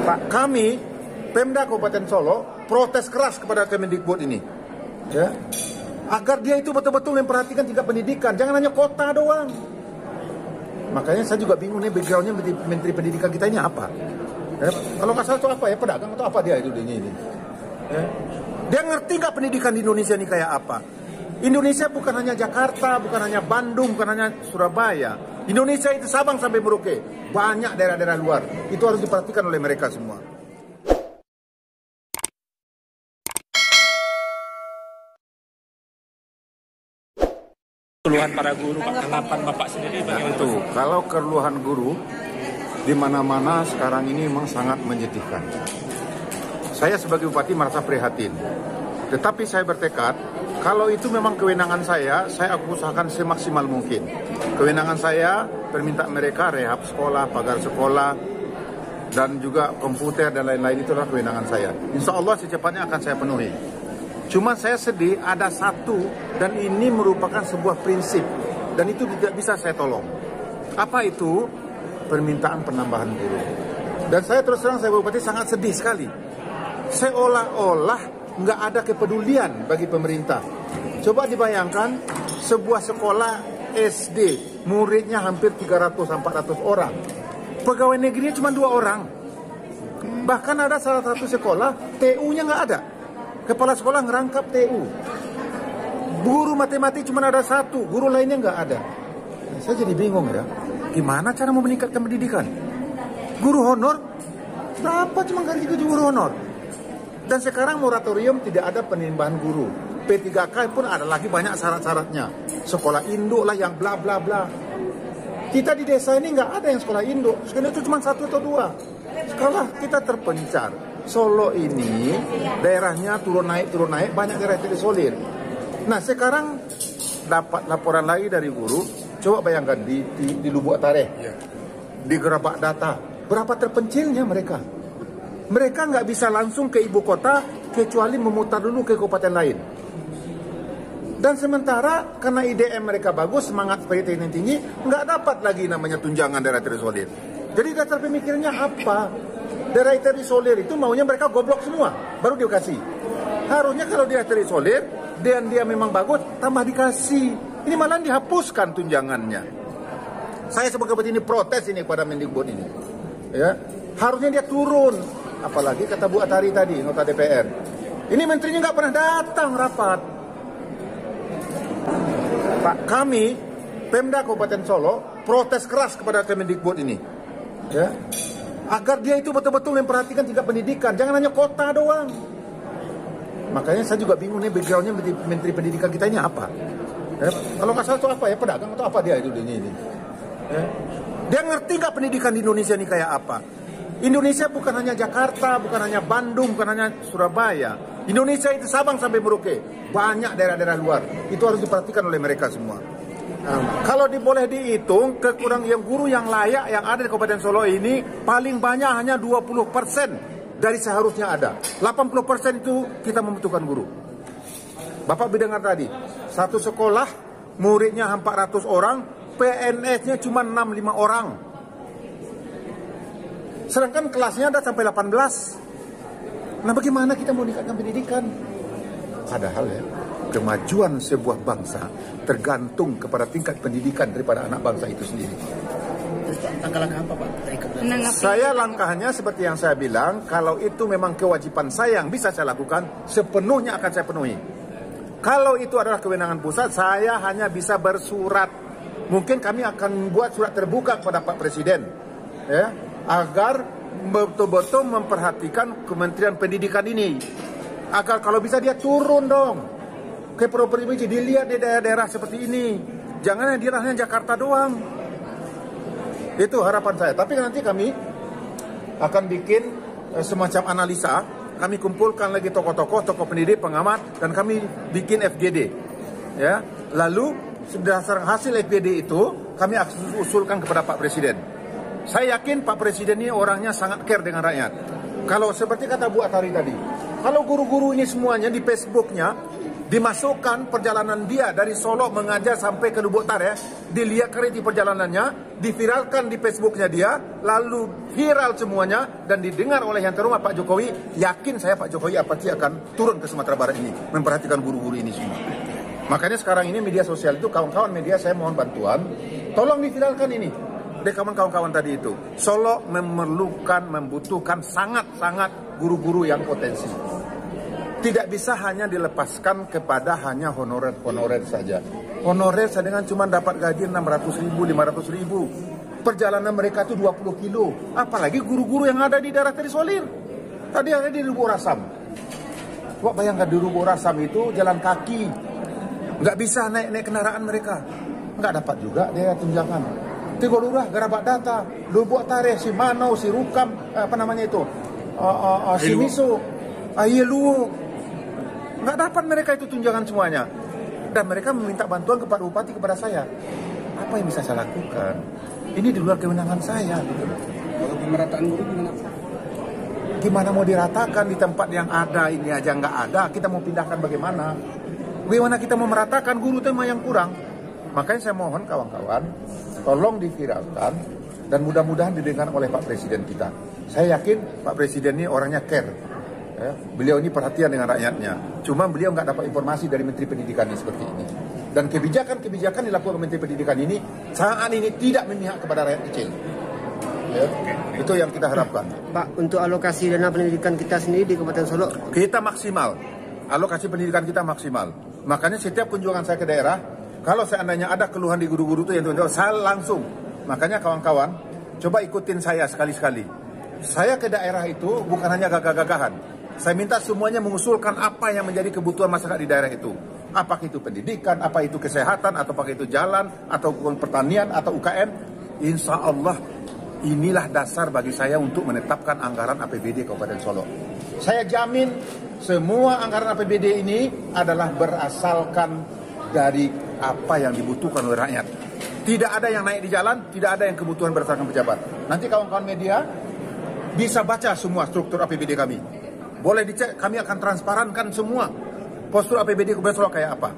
Pak, kami Pemda Kabupaten Solo protes keras kepada Kemendikbud ini, ya, agar dia itu betul-betul memperhatikan tingkat pendidikan, jangan hanya kota doang. Makanya saya juga bingung nih backgroundnya Menteri Pendidikan kita ini apa? Ya, kalau nggak salah itu apa ya, pedagang atau apa dia itu ini? Ya. Dia ngerti nggak pendidikan di Indonesia ini kayak apa? Indonesia bukan hanya Jakarta, bukan hanya Bandung, bukan hanya Surabaya. Indonesia itu Sabang sampai Merauke, banyak daerah-daerah luar. Itu harus diperhatikan oleh mereka semua. Keluhan para guru, Pak, tanggapan Bapak sendiri bagaimana? Itu, kalau keluhan guru di mana-mana sekarang ini memang sangat menyedihkan. Saya sebagai bupati merasa prihatin. Tetapi saya bertekad, kalau itu memang kewenangan saya akan usahakan semaksimal mungkin. Kewenangan saya, permintaan mereka rehab sekolah, pagar sekolah, dan juga komputer dan lain-lain, itu adalah kewenangan saya. Insya Allah secepatnya akan saya penuhi. Cuma saya sedih ada satu, dan ini merupakan sebuah prinsip, dan itu tidak bisa saya tolong. Apa itu? Permintaan penambahan guru. Dan saya terus terang, saya bupati sangat sedih sekali. Seolah-olah nggak ada kepedulian bagi pemerintah. Coba dibayangkan, sebuah sekolah SD, muridnya hampir 300-400 orang. Pegawai negerinya cuma 2 orang. Bahkan ada salah satu sekolah, TU-nya nggak ada. Kepala sekolah ngerangkap TU. Guru matematik cuma ada 1, guru lainnya nggak ada. Saya jadi bingung ya, gimana cara mau meningkatkan pendidikan? Guru honor, berapa cuma gaji guru honor? Dan sekarang moratorium tidak ada penambahan guru. P3K pun ada lagi banyak syarat-syaratnya. Sekolah induk lah yang bla bla bla. Kita di desa ini nggak ada yang sekolah induk. Sekarang itu cuma 1 atau 2. Sekarang kita terpencar. Solo ini daerahnya turun naik, banyak daerah terisolir. Nah sekarang dapat laporan lagi dari guru, coba bayangkan di Lubuk Tareh, di Gerabak Data, berapa terpencilnya mereka. Mereka nggak bisa langsung ke ibu kota, kecuali memutar dulu ke kabupaten lain. Dan sementara karena IDM mereka bagus, semangat pendidikan tinggi, nggak dapat lagi namanya tunjangan daerah terisolir. Jadi dasar pemikirannya apa? Daerah terisolir itu maunya mereka goblok semua, baru dikasih. Harusnya kalau dia terisolir dan dia memang bagus, tambah dikasih. Ini malah dihapuskan tunjangannya. Saya sebagai bupati ini protes ini pada Mendikbud ini. Ya, harusnya dia turun. Apalagi kata Bu Atari tadi, nota DPR. Ini menterinya nggak pernah datang rapat. Pak, kami Pemda Kabupaten Solo protes keras kepada Kemendikbud ini. Ya, agar dia itu betul-betul memperhatikan tingkat pendidikan, jangan hanya kota doang. Makanya saya juga bingung nih backgroundnya Menteri Pendidikan kita ini apa? Ya, kalau nggak salah itu apa ya, pedagang atau apa dia itu ini? Ya. Dia ngerti nggak pendidikan di Indonesia ini kayak apa? Indonesia bukan hanya Jakarta, bukan hanya Bandung, bukan hanya Surabaya. Indonesia itu Sabang sampai Merauke, banyak daerah-daerah luar. Itu harus diperhatikan oleh mereka semua. Kalau boleh dihitung, kekurangan yang guru yang layak yang ada di Kabupaten Solo ini paling banyak hanya 20% dari seharusnya ada. 80% itu kita membutuhkan guru. Bapak mendengar tadi, satu sekolah muridnya 400 orang, PNS-nya cuma 6-5 orang. Sedangkan kelasnya ada sampai 18. Nah bagaimana kita mau meningkatkan pendidikan? Padahal ya, kemajuan sebuah bangsa tergantung kepada tingkat pendidikan daripada anak bangsa itu sendiri. Langkah-langkah apa Pak? Saya langkahnya seperti yang saya bilang, kalau itu memang kewajiban saya yang bisa saya lakukan, sepenuhnya akan saya penuhi. Kalau itu adalah kewenangan pusat, saya hanya bisa bersurat. Mungkin kami akan buat surat terbuka kepada Pak Presiden, ya, agar betul-betul memperhatikan Kementerian Pendidikan ini. Agar kalau bisa dia turun dong ke provinsi, dilihat di daerah-daerah seperti ini. Jangan hanya Jakarta doang. Itu harapan saya. Tapi nanti kami akan bikin semacam analisa. Kami kumpulkan lagi tokoh-tokoh, tokoh pendidik, pengamat, dan kami bikin FGD. Ya, lalu berdasarkan hasil FGD itu kami akan usulkan kepada Pak Presiden. Saya yakin Pak Presiden ini orangnya sangat care dengan rakyat. Kalau seperti kata Bu Atari tadi, kalau guru-guru ini semuanya di Facebooknya dimasukkan perjalanan dia dari Solo mengajar sampai ke Lubuk Tare, dilihat kredi perjalanannya, diviralkan di Facebooknya dia, lalu viral semuanya dan didengar oleh yang terhormat Pak Jokowi. Yakin saya Pak Jokowi pasti akan turun ke Sumatera Barat ini, memperhatikan guru-guru ini semua. Makanya sekarang ini media sosial itu, kawan-kawan media saya mohon bantuan, tolong diviralkan ini. Dari kawan-kawan tadi itu, Solo membutuhkan sangat-sangat guru-guru yang potensi. Tidak bisa hanya dilepaskan kepada hanya honorer saja. Honorer dengan cuma dapat gaji 600.000, 500.000. Perjalanan mereka itu 20 kilo. Apalagi guru-guru yang ada di daerah terisolir. Tadi ada di Lubuk Rasam. Coba bayangkan di Lubuk Rasam itu jalan kaki. Nggak bisa naik kendaraan mereka. Nggak dapat juga dia tunjangan. Tigolurah, Garabat Data, Lubuk Tare, si Manau, si Rukam, si Miso, Ayelu. Nggak dapat mereka itu tunjangan semuanya. Dan mereka meminta bantuan kepada Bupati, kepada saya. Apa yang bisa saya lakukan? Ini di luar kewenangan saya. Kalau pemerataan guru gimana? Gimana mau diratakan di tempat yang ada ini aja nggak ada, kita mau pindahkan bagaimana? Bagaimana kita mau meratakan guru tema yang kurang? Makanya saya mohon kawan-kawan, tolong diviralkan dan mudah-mudahan didengar oleh Pak Presiden kita. Saya yakin Pak Presiden ini orangnya care. Ya, beliau ini perhatian dengan rakyatnya. Cuma beliau nggak dapat informasi dari Menteri Pendidikan ini seperti ini. Dan kebijakan-kebijakan dilakukan oleh Menteri Pendidikan ini saat ini tidak memihak kepada rakyat kecil. Ya, itu yang kita harapkan. Pak, untuk alokasi dana pendidikan kita sendiri di Kabupaten Solo, kita maksimal. Alokasi pendidikan kita maksimal. Makanya setiap kunjungan saya ke daerah, kalau seandainya ada keluhan di guru-guru itu yang saya langsung. Makanya kawan-kawan, coba ikutin saya sekali-sekali. Saya ke daerah itu bukan hanya gagah-gagahan. Saya minta semuanya mengusulkan apa yang menjadi kebutuhan masyarakat di daerah itu. Apakah itu pendidikan, apa itu kesehatan, atau apakah itu jalan, atau pertanian, atau UKM. Insya Allah inilah dasar bagi saya untuk menetapkan anggaran APBD Kabupaten Solo. Saya jamin semua anggaran APBD ini adalah berasalkan dari apa yang dibutuhkan oleh rakyat. Tidak ada yang naik di jalan, tidak ada yang kebutuhan berdasarkan pejabat. Nanti kawan-kawan media bisa baca semua struktur APBD kami. Boleh dicek, kami akan transparankan semua postur APBD Kabupaten Solo kayak apa.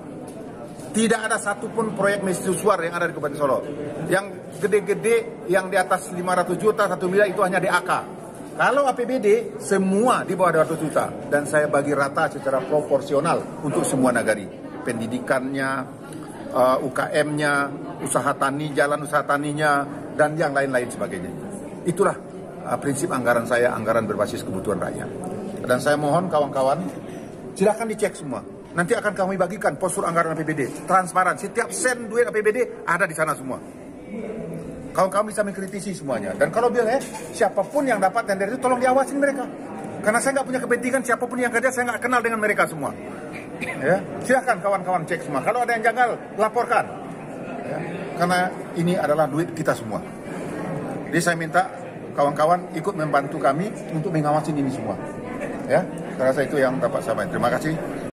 Tidak ada satupun proyek mercusuar yang ada di Kabupaten Solo. Yang gede-gede, yang di atas 500 juta, 1 miliar itu hanya DAK. Kalau APBD, semua di bawah 200 juta. Dan saya bagi rata secara proporsional untuk semua nagari. Pendidikannya, UKM-nya, usaha tani, jalan usaha taninya, dan yang lain-lain sebagainya. Itulah prinsip anggaran saya, anggaran berbasis kebutuhan rakyat. Dan saya mohon kawan-kawan, silakan dicek semua. Nanti akan kami bagikan postur anggaran APBD, transparan. Setiap sen duit APBD ada di sana semua. Kawan-kawan bisa mengkritisi semuanya. Dan kalau boleh, siapapun yang dapat tender itu tolong diawasin mereka. Karena saya nggak punya kepentingan, siapapun yang kerja saya nggak kenal dengan mereka semua. Ya, silakan kawan-kawan cek semua. Kalau ada yang janggal, laporkan. Ya, karena ini adalah duit kita semua. Jadi saya minta kawan-kawan ikut membantu kami untuk mengawasin ini semua. Ya, saya rasa itu yang dapat saya sampaikan. Terima kasih.